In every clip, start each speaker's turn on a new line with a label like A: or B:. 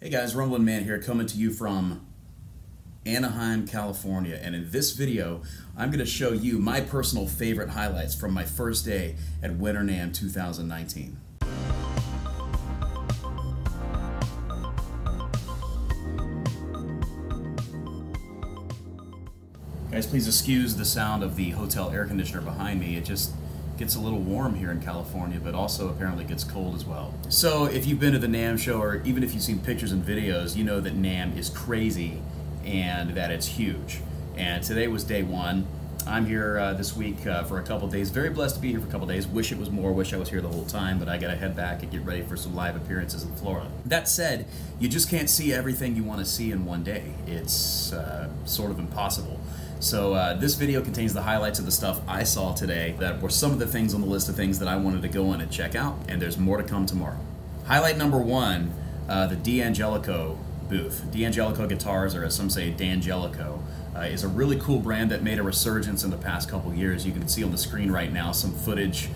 A: Hey guys, Rumblin Man here, coming to you from Anaheim, California, and in this video I'm going to show you my personal favorite highlights from my first day at Winter NAMM 2019. Guys, please excuse the sound of the hotel air conditioner behind me. It just gets a little warm here in California, but also apparently gets cold as well. So if you've been to the NAMM show, or even if you've seen pictures and videos, you know that NAMM is crazy and that it's huge. And today was day one. I'm here this week for a couple days. Very blessed to be here for a couple days. Wish it was more, wish I was here the whole time, but I gotta head back and get ready for some live appearances in Florida. That said, you just can't see everything you want to see in one day. It's sort of impossible. So this video contains the highlights of the stuff I saw today that were some of the things on the list of things that I wanted to go in and check out, and there's more to come tomorrow. Highlight number one, the D'Angelico booth. D'Angelico guitars, or as some say, D'Angelico, is a really cool brand that made a resurgence in the past couple years. You can see on the screen right now some footage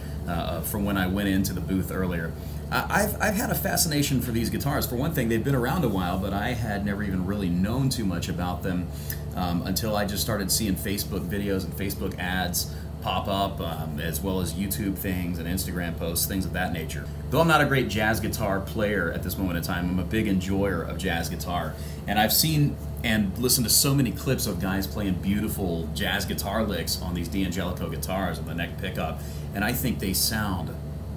A: from when I went into the booth earlier. I've had a fascination for these guitars. For one thing, they've been around a while, but I had never even really known too much about them until I just started seeing Facebook videos and Facebook ads pop up, as well as YouTube things and Instagram posts, things of that nature. Though I'm not a great jazz guitar player at this moment in time, I'm a big enjoyer of jazz guitar. And I've seen and listened to so many clips of guys playing beautiful jazz guitar licks on these D'Angelico guitars and the neck pickup, and I think they sound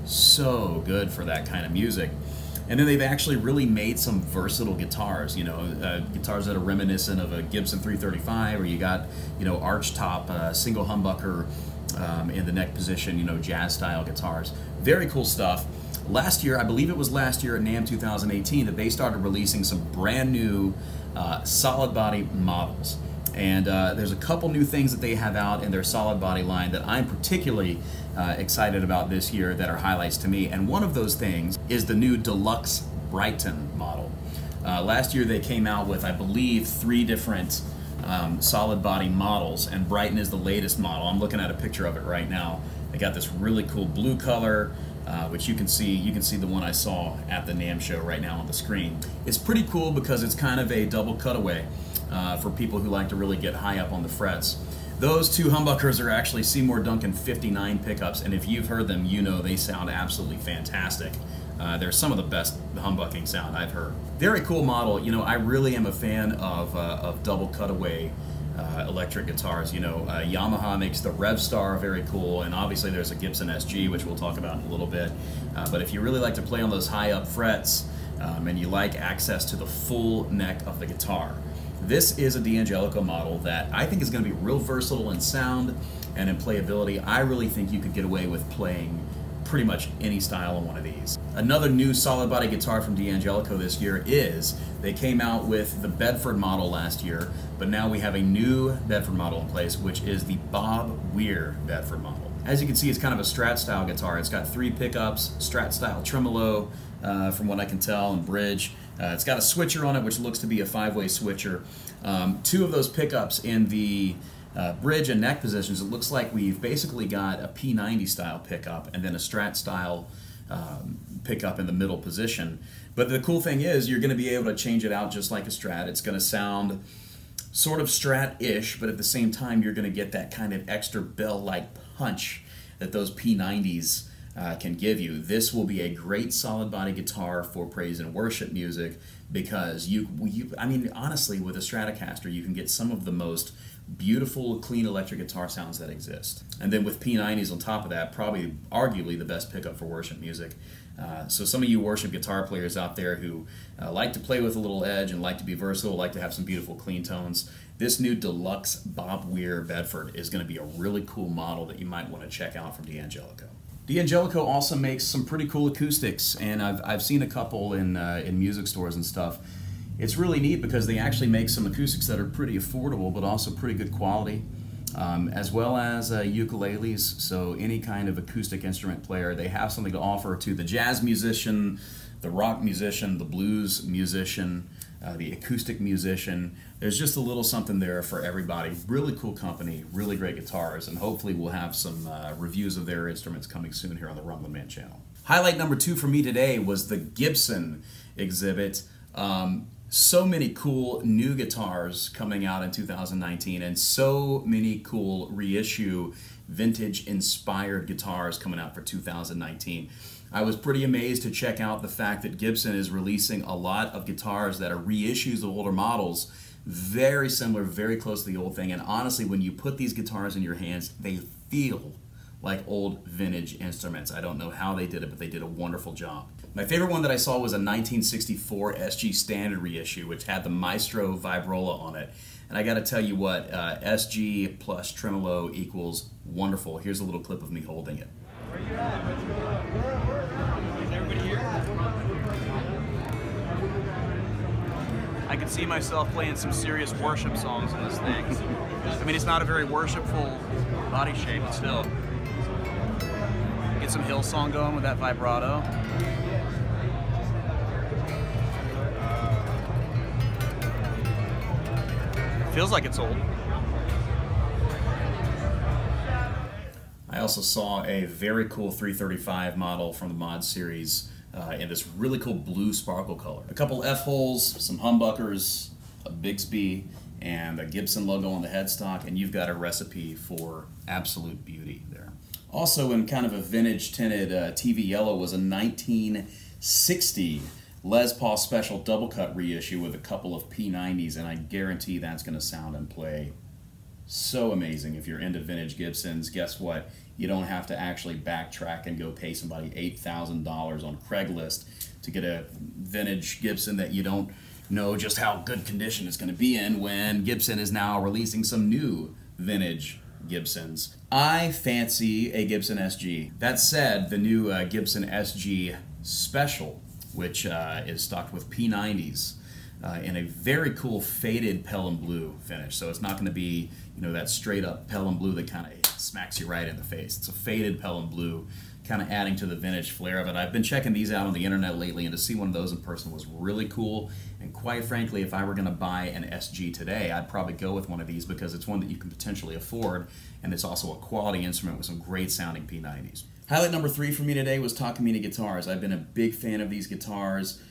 A: so good for that kind of music. And then they've actually really made some versatile guitars, you know, guitars that are reminiscent of a Gibson 335, or you got, you know, arch top, single humbucker in the neck position, you know, jazz style guitars. Very cool stuff. Last year, I believe it was last year at NAMM 2018, that they started releasing some brand new solid body models. And there's a couple new things that they have out in their solid body line that I'm particularly excited about this year that are highlights to me. And one of those things is the new Deluxe Brighton model. Last year they came out with, I believe, 3 different solid body models, and Brighton is the latest model. I'm looking at a picture of it right now. They got this really cool blue color, which you can see the one I saw at the NAMM show right now on the screen. It's pretty cool because it's kind of a double cutaway for people who like to really get high up on the frets. Those 2 humbuckers are actually Seymour Duncan 59 pickups, and if you've heard them, you know they sound absolutely fantastic. They're some of the best humbucking sound I've heard. Very cool model. You know, I really am a fan of double cutaway electric guitars. You know, Yamaha makes the Revstar very cool, and obviously there's a Gibson SG, which we'll talk about in a little bit. But if you really like to play on those high up frets, and you like access to the full neck of the guitar, this is a D'Angelico model that I think is going to be real versatile in sound and in playability. I really think you could get away with playing pretty much any style on one of these. Another new solid body guitar from D'Angelico this year is, they came out with the Bedford model last year, but now we have a new Bedford model in place, which is the Bob Weir Bedford model. As you can see, it's kind of a Strat style guitar. It's got 3 pickups, Strat style tremolo, from what I can tell, and bridge. It's got a switcher on it, which looks to be a 5-way switcher. 2 of those pickups in the bridge and neck positions, it looks like we've basically got a P90 style pickup and then a Strat style pickup in the middle position. But the cool thing is, you're going to be able to change it out just like a Strat. It's going to sound sort of Strat-ish, but at the same time you're going to get that kind of extra bell-like punch that those P90s can give you. This will be a great solid body guitar for praise and worship music, because I mean, honestly, with a Stratocaster, you can get some of the most beautiful, clean electric guitar sounds that exist. And then with P90s on top of that, probably arguably the best pickup for worship music. So some of you worship guitar players out there who like to play with a little edge and like to be versatile, like to have some beautiful clean tones, this new Deluxe Bob Weir Bedford is going to be a really cool model that you might want to check out from D'Angelico. D'Angelico also makes some pretty cool acoustics, and I've seen a couple in music stores and stuff. It's really neat because they actually make some acoustics that are pretty affordable, but also pretty good quality, as well as ukuleles. So any kind of acoustic instrument player, they have something to offer to the jazz musician, the rock musician, the blues musician, the acoustic musician. There's just a little something there for everybody. Really cool company, really great guitars, and hopefully we'll have some reviews of their instruments coming soon here on the Rumblin Man channel. Highlight number 2 for me today was the Gibson exhibit So many cool new guitars coming out in 2019, and so many cool reissue vintage inspired guitars coming out for 2019. I was pretty amazed to check out the fact that Gibson is releasing a lot of guitars that are reissues of older models, very similar, very close to the old thing. And honestly, when you put these guitars in your hands, they feel like old vintage instruments. I don't know how they did it, but they did a wonderful job. My favorite one that I saw was a 1964 SG Standard reissue, which had the Maestro Vibrola on it. And I gotta tell you what, SG plus tremolo equals wonderful. Here's a little clip of me holding it.
B: Where you at? Is everybody here? I could see myself playing some serious worship songs in this thing. I mean, it's not a very worshipful body shape, but still. Get some Hillsong going with that vibrato. Feels like it's old.
A: I also saw a very cool 335 model from the Mod series in this really cool blue sparkle color. A couple F-holes, some humbuckers, a Bixby, and a Gibson logo on the headstock, and you've got a recipe for absolute beauty there. Also in kind of a vintage tinted TV yellow was a 1960 Les Paul Special double cut reissue with a couple of P90s, and I guarantee that's going to sound and play so amazing. If you're into vintage Gibsons, guess what? You don't have to actually backtrack and go pay somebody $8,000 on Craigslist to get a vintage Gibson that you don't know just how good condition it's going to be in, when Gibson is now releasing some new vintage Gibsons. I fancy a Gibson SG. That said, the new Gibson SG Special, which is stocked with P90s in a very cool faded Pelham blue finish. So it's not going to be, you know, that straight up Pelham blue that kind of smacks you right in the face. It's a faded Pelham blue, kind of adding to the vintage flair of it. I've been checking these out on the internet lately, and to see one of those in person was really cool. And quite frankly, if I were going to buy an SG today, I'd probably go with one of these because it's one that you can potentially afford, and it's also a quality instrument with some great sounding P90s. Highlight number 3 for me today was Takamine guitars. I've been a big fan of these guitars.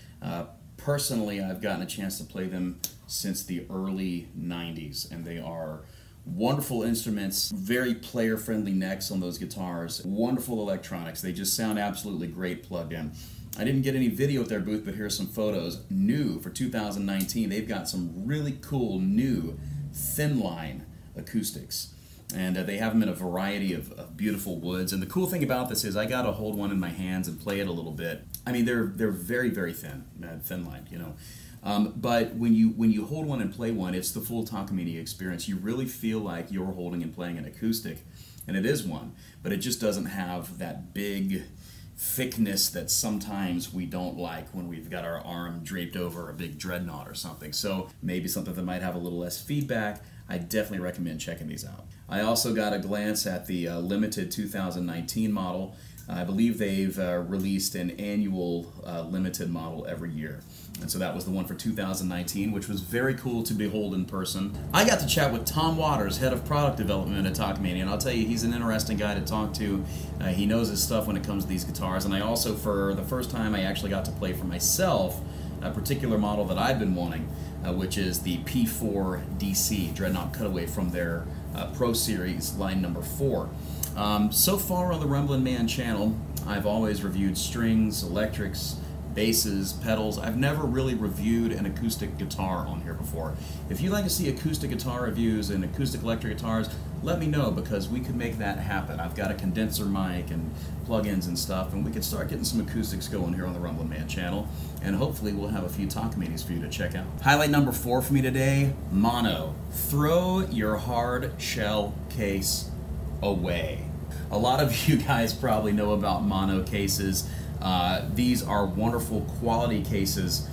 A: Personally, I've gotten a chance to play them since the early 90s, and they are wonderful instruments, very player-friendly necks on those guitars, wonderful electronics. They just sound absolutely great plugged in. I didn't get any video at their booth, but here's some photos. New for 2019, they've got some really cool new thin line acoustics. And they have them in a variety of beautiful woods. And the cool thing about this is I got to hold one in my hands and play it a little bit. I mean, they're very, very thin, thin line, you know. But when you hold one and play one, it's the full Takamine experience. You really feel like you're holding and playing an acoustic, and it is one. But it just doesn't have that big thickness that sometimes we don't like when we've got our arm draped over a big dreadnought or something. So maybe something that might have a little less feedback. I definitely recommend checking these out. I also got a glance at the limited 2019 model. I believe they've released an annual limited model every year. And so that was the one for 2019, which was very cool to behold in person. I got to chat with Tom Waters, head of product development at Takamine, and I'll tell you, he's an interesting guy to talk to. He knows his stuff when it comes to these guitars, and I also, for the first time, I actually got to play for myself a particular model that I've been wanting, which is the P4 DC Dreadnought Cutaway from their Pro Series line number 4. So far on the Rumblin Man channel, I've always reviewed strings, electrics, basses, pedals. I've never really reviewed an acoustic guitar on here before. If you'd like to see acoustic guitar reviews and acoustic electric guitars, let me know, because we could make that happen. I've got a condenser mic and plugins and stuff, and we could start getting some acoustics going here on the Rumblin Man channel, and hopefully we'll have a few Takamines for you to check out. Highlight number 4 for me today, mono. Throw your hard shell case away. A lot of you guys probably know about mono cases. These are wonderful quality cases.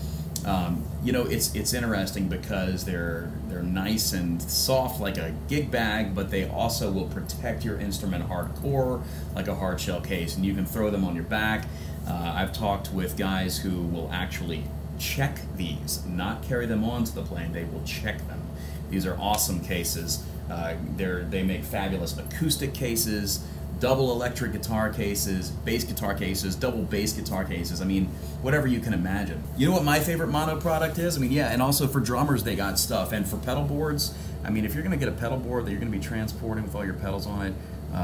A: You know, it's interesting because they're nice and soft like a gig bag, but they also will protect your instrument hardcore like a hard shell case, and you can throw them on your back. I've talked with guys who will actually check these, not carry them onto the plane. They will check them. These are awesome cases. They make fabulous acoustic cases, double electric guitar cases, bass guitar cases, double bass guitar cases. I mean, whatever you can imagine. You know what my favorite mono product is? I mean, yeah, and also for drummers they got stuff. And for pedal boards, I mean, if you're gonna get a pedal board that you're gonna be transporting with all your pedals on it,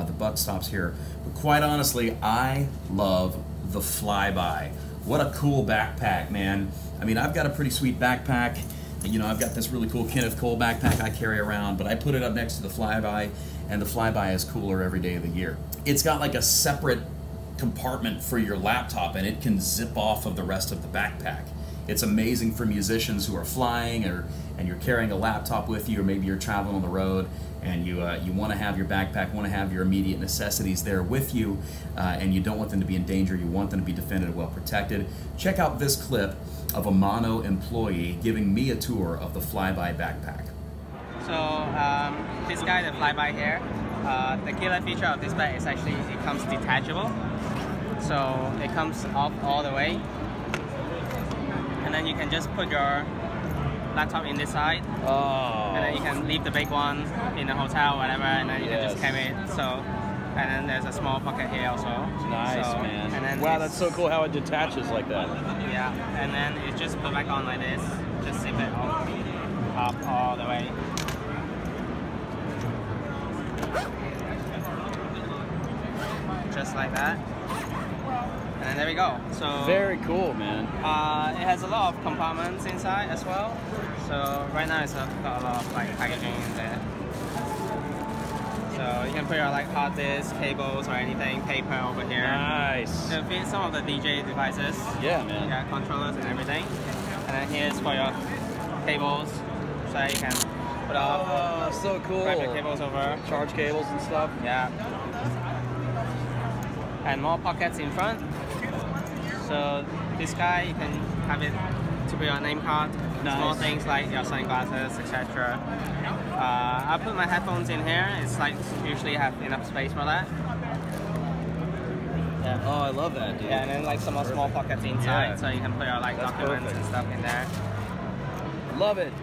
A: the buck stops here. But quite honestly, I love the Flyby. What a cool backpack, man. I mean, I've got a pretty sweet backpack. You know, I've got this really cool Kenneth Cole backpack I carry around, but I put it up next to the Flyby, and the Flyby is cooler every day of the year. It's got like a separate compartment for your laptop, and it can zip off of the rest of the backpack. It's amazing for musicians who are flying, and you're carrying a laptop with you, or maybe you're traveling on the road, and you want to have your backpack, want to have your immediate necessities there with you, and you don't want them to be in danger. You want them to be defended, well protected. Check out this clip of a mono employee giving me a tour of the Flyby backpack.
C: So this guy, the Flyby here, the killer feature of this bag is actually it comes detachable. So it comes off all the way, and then you can just put your laptop in this side, and then you can leave the big one in the hotel or whatever, and then you can just carry it. So, and then there's a small pocket here also.
B: Nice,
C: so,
B: man.
C: And then
B: wow, that's so cool how it detaches like that.
C: Yeah, and then it just put back on like this. Just zip it up all the way. Just like that. And then there we go. So
B: very cool, man.
C: It has a lot of compartments inside as well. So right now it's got a lot of like packaging in there. So you can put your like hard disk, cables or anything, paper over here.
B: Nice.
C: It'll fit some of the DJ devices.
B: Yeah, man.
C: Yeah, controllers and everything. And then here's for your cables, so that you can put off.
B: Oh, so cool.
C: Grab your cables over.
B: Charge cables and stuff.
C: Yeah. And more pockets in front. So this guy, you can have it to put your name card, small things like your sunglasses, etc. I put my headphones in here. It's like usually have enough space for that. Yeah.
B: Oh, I love that, dude.
C: Yeah, and then like some more small pockets inside, so you can put your like documents and stuff in there.
B: Love it.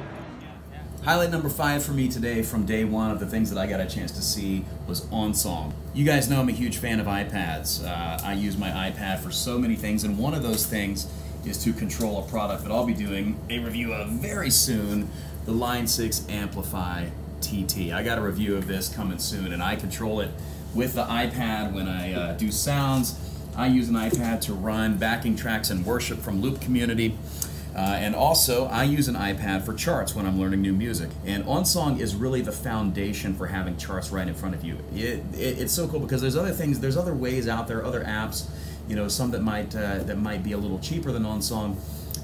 A: Highlight number 5 for me today from day one of the things that I got a chance to see was Onsong. You guys know I'm a huge fan of iPads. I use my iPad for so many things, and one of those things is to control a product that I'll be doing a review of very soon, the Line 6 Amplify TT. I got a review of this coming soon, and I control it with the iPad when I do sounds. I use an iPad to run backing tracks and worship from Loop Community. And also, I use an iPad for charts when I'm learning new music. And Onsong is really the foundation for having charts right in front of you. It's so cool because there's other things, there's other ways out there, other apps, you know, some that might be a little cheaper than Onsong,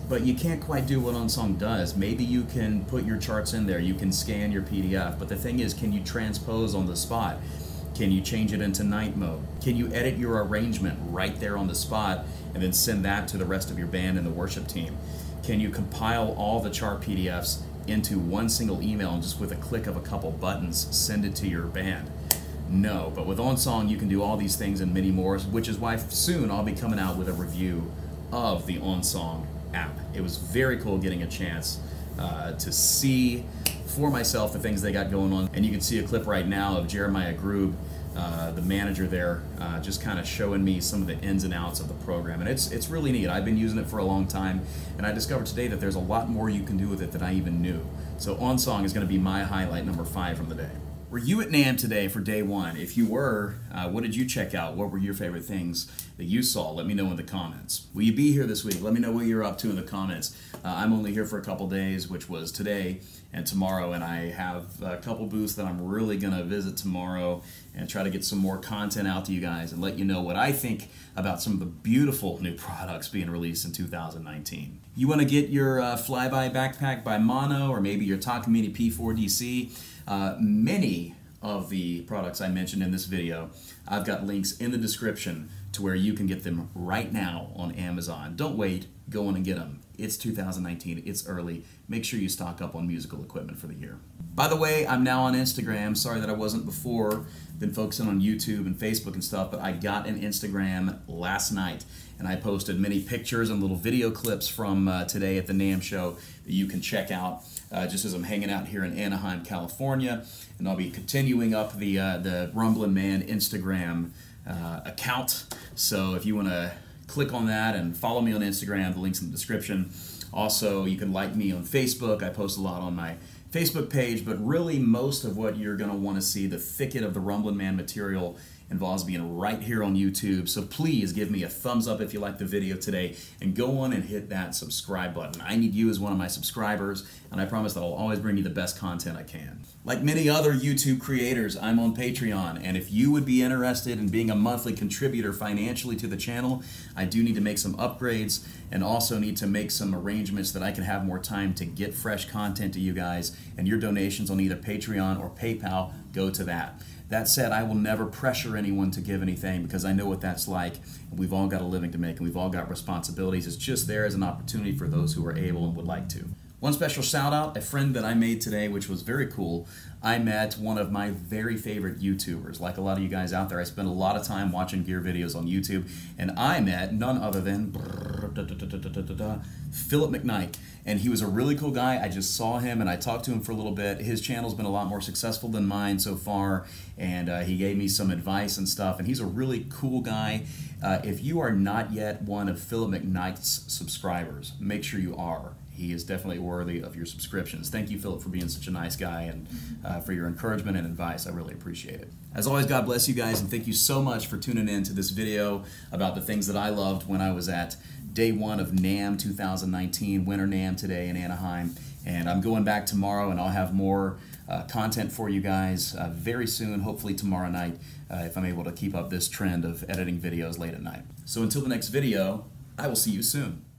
A: but you can't quite do what Onsong does. Maybe you can put your charts in there, you can scan your PDF, but the thing is, can you transpose on the spot? Can you change it into night mode? Can you edit your arrangement right there on the spot and then send that to the rest of your band and the worship team? Can you compile all the chart PDFs into one single email and just with a click of a couple buttons send it to your band? No, but with Onsong you can do all these things and many more, which is why soon I'll be coming out with a review of the Onsong app. It was very cool getting a chance to see for myself the things they got going on, and you can see a clip right now of Jeremiah Grube, the manager there, just kind of showing me some of the ins and outs of the program, and it's really neat. I've been using it for a long time, and I discovered today that there's a lot more you can do with it than I even knew. So Onsong is going to be my highlight number 5 from the day. Were you at NAMM today for day one? If you were, what did you check out? What were your favorite things that you saw? Let me know in the comments. Will you be here this week? Let me know what you're up to in the comments. I'm only here for a couple days, which was today and tomorrow, and I have a couple booths that I'm really going to visit tomorrow and try to get some more content out to you guys and let you know what I think about some of the beautiful new products being released in 2019. You want to get your Flyby backpack by Mono, or maybe your Takamine P4DC? Many of the products I mentioned in this video, I've got links in the description to where you can get them right now on Amazon. Don't wait, go on and get them. It's 2019, it's early. Make sure you stock up on musical equipment for the year. By the way, I'm now on Instagram. Sorry that I wasn't before. Been focusing on YouTube and Facebook and stuff, but I got an Instagram last night, and I posted many pictures and little video clips from today at the NAMM show that you can check out just as I'm hanging out here in Anaheim, California. And I'll be continuing up the Rumblin Man Instagram account. So if you want to click on that and follow me on Instagram, the link's in the description. Also, you can like me on Facebook. I post a lot on my Facebook page, but really most of what you're going to want to see, the thicket of the Rumblin Man material, involves being right here on YouTube. So please give me a thumbs up if you like the video today, and go on and hit that subscribe button. I need you as one of my subscribers, and I promise that I'll always bring you the best content I can. Like many other YouTube creators, I'm on Patreon, and if you would be interested in being a monthly contributor financially to the channel, I do need to make some upgrades and also need to make some arrangements that I can have more time to get fresh content to you guys, and your donations on either Patreon or PayPal go to that. That said, I will never pressure anyone to give anything because I know what that's like. We've all got a living to make and we've all got responsibilities. It's just there as an opportunity for those who are able and would like to. One special shout out, a friend that I made today, which was very cool. I met one of my very favorite YouTubers. Like a lot of you guys out there, I spend a lot of time watching gear videos on YouTube, and I met none other than Philip McKnight. And he was a really cool guy. I just saw him and I talked to him for a little bit. His channel's been a lot more successful than mine so far, and he gave me some advice and stuff, and he's a really cool guy. If you are not yet one of Philip McKnight's subscribers, make sure you are. He is definitely worthy of your subscriptions. Thank you, Philip, for being such a nice guy and for your encouragement and advice. I really appreciate it. As always, God bless you guys, and thank you so much for tuning in to this video about the things that I loved when I was at day one of NAMM 2019, Winter NAMM today in Anaheim. And I'm going back tomorrow, and I'll have more content for you guys very soon, hopefully tomorrow night, if I'm able to keep up this trend of editing videos late at night. So until the next video, I will see you soon.